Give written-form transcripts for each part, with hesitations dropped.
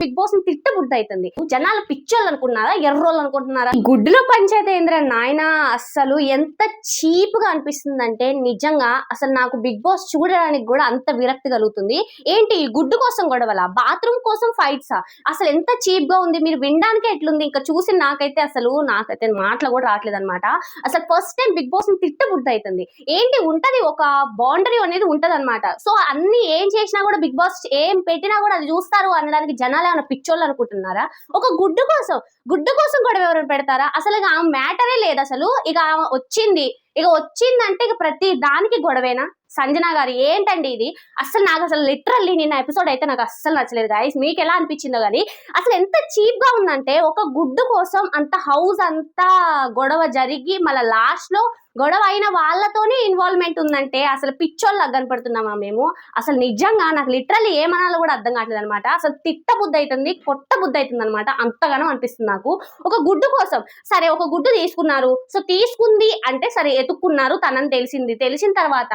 Big boss ని తిట్టబుద్ధి అవుతుంది. జనాలు పిచ్చోళ్ళు అనుకుంటున్నారా, ఎర్రోళ్ళు అనుకుంటున్నారా? గుడ్డులో పంచాయతీ ఏంద్ర నాయన. అసలు ఎంత చీప్ గా అనిపిస్తుందంటే నిజంగా అసలు నాకు బిగ్ బాస్ చూడడానికి కూడా అంత విరక్తి కలుగుతుంది. ఏంటి గుడ్డు కోసం గొడవల, బాత్రూమ్ కోసం ఫైట్సా? అసలు ఎంత చీప్ గా ఉంది. మీరు వినడానికి ఎట్లుంది, ఇంకా చూసి నాకైతే మాటలు కూడా రావట్లేదు అనమాట. అసలు ఫస్ట్ టైం బిగ్ బాస్ ని తిట్టబుద్ధి అవుతుంది. ఏంటి ఉంటది, ఒక బౌండరీ అనేది ఉంటది అనమాట. సో అన్ని ఏం చేసినా కూడా బిగ్ బాస్ ఏం పెట్టినా కూడా అది చూస్తారు అనడానికి జనాలు ఏమైనా పిచ్చోళ్ళు అనుకుంటున్నారా? ఒక గుడ్డు కోసం గొడవ ఎవరు పెడతారా? అసలు ఇక ఆ మ్యాటరే లేదు. అసలు ఇక వచ్చిందంటే ఇక ప్రతి దానికి గొడవేనా? సంజన గారు ఏంటండి ఇది? నాకు లిటరల్లీ నిన్న ఎపిసోడ్ అయితే నాకు అస్సలు నచ్చలేదు గాయస్. మీకు ఎలా అనిపించిందో కానీ అసలు ఎంత చీప్ గా ఉందంటే, ఒక గుడ్డు కోసం అంత హౌస్ అంతా గొడవ జరిగి మళ్ళీ లాస్ట్ లో గొడవ అయిన వాళ్ళతోనే ఇన్వాల్వ్మెంట్ ఉందంటే అసలు పిచ్చోళ్ళు కనపడుతున్నామా మేము? అసలు నిజంగా నాకు లిటరల్లీ ఏమనాలో కూడా అర్థం కావట్లేదు అనమాట. అసలు తిట్ట బుద్ధి అవుతుంది, కొట్ట బుద్ధి అవుతుంది అనమాట. అంతగానో అనిపిస్తుంది నాకు. ఒక గుడ్డు కోసం సరే, ఒక గుడ్డు తీసుకున్నారు, సో తీసుకుంది అంటే సరే ఎత్తుక్కున్నారు, తనని తెలిసిన తర్వాత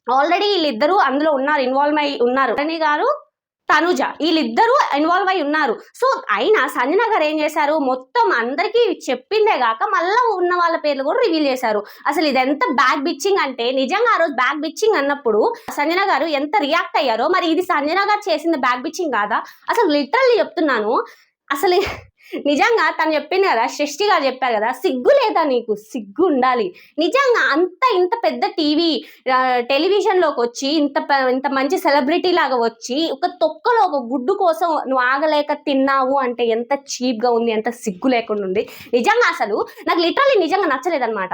ఆల్రెడీ వీళ్ళిద్దరూ అందులో ఉన్నారు, ఇన్వాల్వ్ అయి ఉన్నారు. రణి గారు, తనుజ వీళ్ళిద్దరూ ఇన్వాల్వ్ అయి ఉన్నారు. సో అయినా సంజన గారు ఏం చేశారు, మొత్తం అందరికీ చెప్పిందే గాక మళ్ళా ఉన్న వాళ్ళ పేర్లు కూడా రివీల్ చేశారు. అసలు ఇదెంత బ్యాక్ బిచ్చింగ్ అంటే, నిజంగా ఆ రోజు బ్యాక్ బిచ్చింగ్ అన్నప్పుడు సంజన గారు ఎంత రియాక్ట్ అయ్యారో, మరి ఇది సంజన గారు చేసింది బ్యాక్ బిచ్చింగ్ కాదా? అసలు లిటరల్లీ చెప్తున్నాను. అసలు నిజంగా తను చెప్పింది కదా, సృష్టి గారు చెప్పారు కదా, సిగ్గు లేదా నీకు? సిగ్గు ఉండాలి నిజంగా. ఇంత పెద్ద టెలివిజన్ లోకి వచ్చి ఇంత మంచి సెలబ్రిటీ లాగా వచ్చి ఒక తొక్కలో ఒక గుడ్డు కోసం నువ్వు ఆగలేక తిన్నావు అంటే ఎంత చీప్ గా ఉంది, ఎంత సిగ్గు లేకుండా ఉంది. నిజంగా అసలు నాకు లిటరల్లీ నిజంగా నచ్చలేదన్నమాట.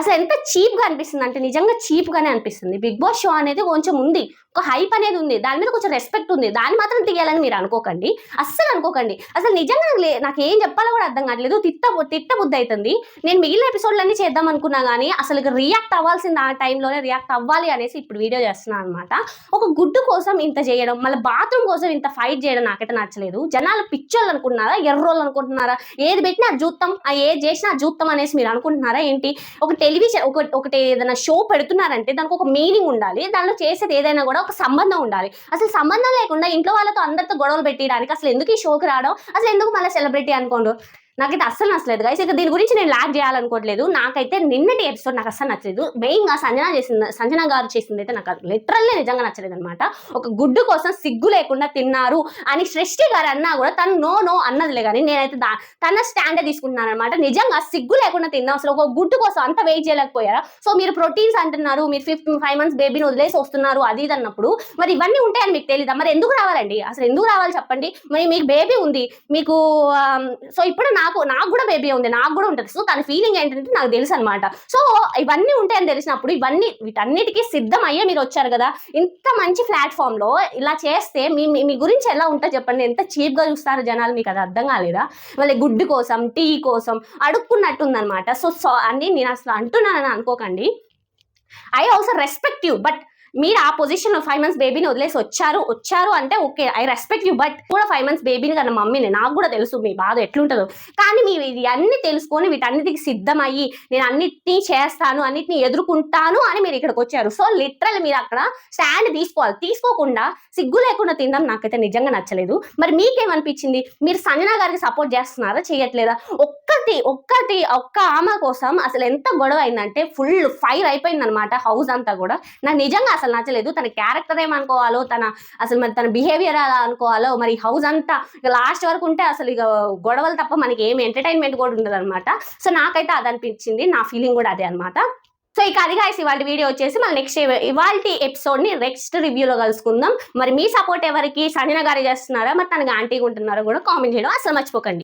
అసలు ఎంత చీప్ గా అనిపిస్తుంది అంటే నిజంగా చీప్ గానే అనిపిస్తుంది. బిగ్ బాస్ షో అనేది కొంచెం ఉంది, ఒక హైప్ అనేది ఉంది, దాని మీద కొంచెం రెస్పెక్ట్ ఉంది. దాన్ని మాత్రం తీయాలని మీరు అనుకోకండి, అస్సలు అనుకోకండి. అసలు నిజంగా నాకు ఏం చెప్పాలో కూడా అర్థం కావట్లేదు. తిట్ట బుద్ధి అవుతుంది. నేను మిగిలిన ఎపిసోడ్లన్నీ చేద్దాం అనుకున్నా కానీ అసలు రియాక్ట్ అవ్వాల్సింది ఆ టైంలోనే రియాక్ట్ అవ్వాలి అనేసి ఇప్పుడు వీడియో చేస్తున్నాను అనమాట. ఒక గుడ్డు కోసం ఇంత చేయడం, మళ్ళీ బాత్రూమ్ కోసం ఇంత ఫైట్ చేయడం నాకైతే నచ్చలేదు. జనాలు పిచ్చోళ్ళు అనుకుంటున్నారా, ఎర్రోళ్ళు అనుకుంటున్నారా? ఏది పెట్టినా అది చూస్తాం, ఏది చేసినా అది చూస్తాం అనేసి మీరు అనుకుంటున్నారా ఏంటి? ఒక టెలివిజన్ ఒకటి ఏదైనా షో పెడుతున్నారంటే దానికి ఒక మీనింగ్ ఉండాలి, దానిలో చేసేది ఏదైనా కూడా ఒక సంబంధం ఉండాలి. అసలు సంబంధం లేకుండా ఇంట్లో వాళ్ళతో అందరితో గొడవలు పెట్టడానికి అసలు ఎందుకు ఈ షోకి రావడం? అసలు ఎందుకు మళ్ళీ సెలబ్రిటీ అనుకోండు? నాకైతే అస్సలు నచ్చలేదు గైస్. ఇక దీని గురించి నేను లాగ్ చేయాలనుకోవట్లేదు. నాకైతే నిన్నటి ఎపిసోడ్ నాకు అస్సలు నచ్చలేదు. మెయిన్గా సంజన గారు చేసింది అయితే నాకు లిటరల్లీ నిజంగా నచ్చలేదు అనమాట. ఒక గుడ్డు కోసం సిగ్గు లేకుండా తిన్నారు అని సృష్టి గారు అన్నా కూడా తను నో అన్నదిలే, కానీ నేనైతే తన స్టాండే తీసుకుంటున్నాను అనమాట. నిజంగా సిగ్గు లేకుండా తిన్నా. అసలు ఒక గుడ్డు కోసం అంత వెయిట్ చేయలేకపోయారా? సో మీరు ప్రోటీన్స్ అంటున్నారు, మీరు 5 months బేబీని వదిలేసి వస్తున్నారు అది ఇది అన్నప్పుడు మరి ఇవన్నీ ఉంటాయని మీకు తెలీదా? మరి ఎందుకు రావాలండి? అసలు ఎందుకు రావాలి చెప్పండి? మరి మీకు బేబీ ఉంది, మీకు సో ఇప్పుడు నాకు కూడా బేబీ ఉంది, నాకు కూడా ఉంటుంది. సో తన ఫీలింగ్ ఏంటంటే నాకు తెలుసు అనమాట. సో ఇవన్నీ ఉంటాయని తెలిసినప్పుడు వీటన్నిటికీ సిద్ధం అయ్యే మీరు వచ్చారు కదా. ఇంత మంచి ప్లాట్ఫామ్ లో ఇలా చేస్తే మీ గురించి ఎలా ఉంటుంది చెప్పండి? ఎంత చీప్ గా చూస్తారు జనాలు, మీకు అది అర్థం కాలేదా? మళ్ళీ గుడ్డు కోసం టీ కోసం అడుక్కున్నట్టుందనమాట. సో అన్ని నేను అసలు అంటున్నానని అనుకోకండి. I also respect you, but మీరు ఆ పొజిషన్ లో 5 months బేబీని వదిలేసి వచ్చారు అంటే okay, I respect you. But కూడా 5 months బేబీని కన్నా మమ్మీని, నాకు కూడా తెలుసు మీ బాధ ఎట్లుంటుందో. కానీ మీరు ఇది అన్ని తెలుసుకొని వీటన్నిటికి సిద్ధమయ్యి నేను అన్నిటినీ చేస్తాను, అన్నిటిని ఎదుర్కొంటాను అని మీరు ఇక్కడికి వచ్చారు. సో లిటరల్ మీరు అక్కడ స్టాండ్ తీసుకోవాలి. తీసుకోకుండా సిగ్గు లేకుండా తినడం నాకైతే నిజంగా నచ్చలేదు. మరి మీకేమనిపించింది? మీరు సంజన గారికి సపోర్ట్ చేస్తున్నారా, చేయట్లేదా? ఒక్క ఆమె కోసం అసలు ఎంత గొడవ అయిందంటే ఫుల్ ఫైర్ అయిపోయింది అనమాట హౌస్ అంతా కూడా. నాకు నిజంగా అసలు నచ్చలేదు. తన క్యారెక్టర్ ఏమనుకోవాలో, తన బిహేవియర్ అలా అనుకోవాలో, మరి హౌస్ అంతా లాస్ట్ వరకు ఉంటే అసలు ఇక గొడవలు తప్ప మనకి ఏమి ఎంటర్టైన్మెంట్ కూడా ఉండదు అనమాట. సో నాకైతే అది అనిపించింది, నా ఫీలింగ్ కూడా అదే అనమాట. సో ఇక అది గాయ్స్ ఇవాళ వీడియో వచ్చేసి మళ్ళీ ఇవాళ ఎపిసోడ్ ని నెక్స్ట్ రివ్యూలో కలుసుకుందాం. మరి మీ సపోర్ట్ ఎవరికి? సంజన గారు చేస్తున్నారా, మరి తనకి ఆంటీగా ఉంటున్నారో కూడా కామెంట్ చేయడం అసలు మర్చిపోకండి.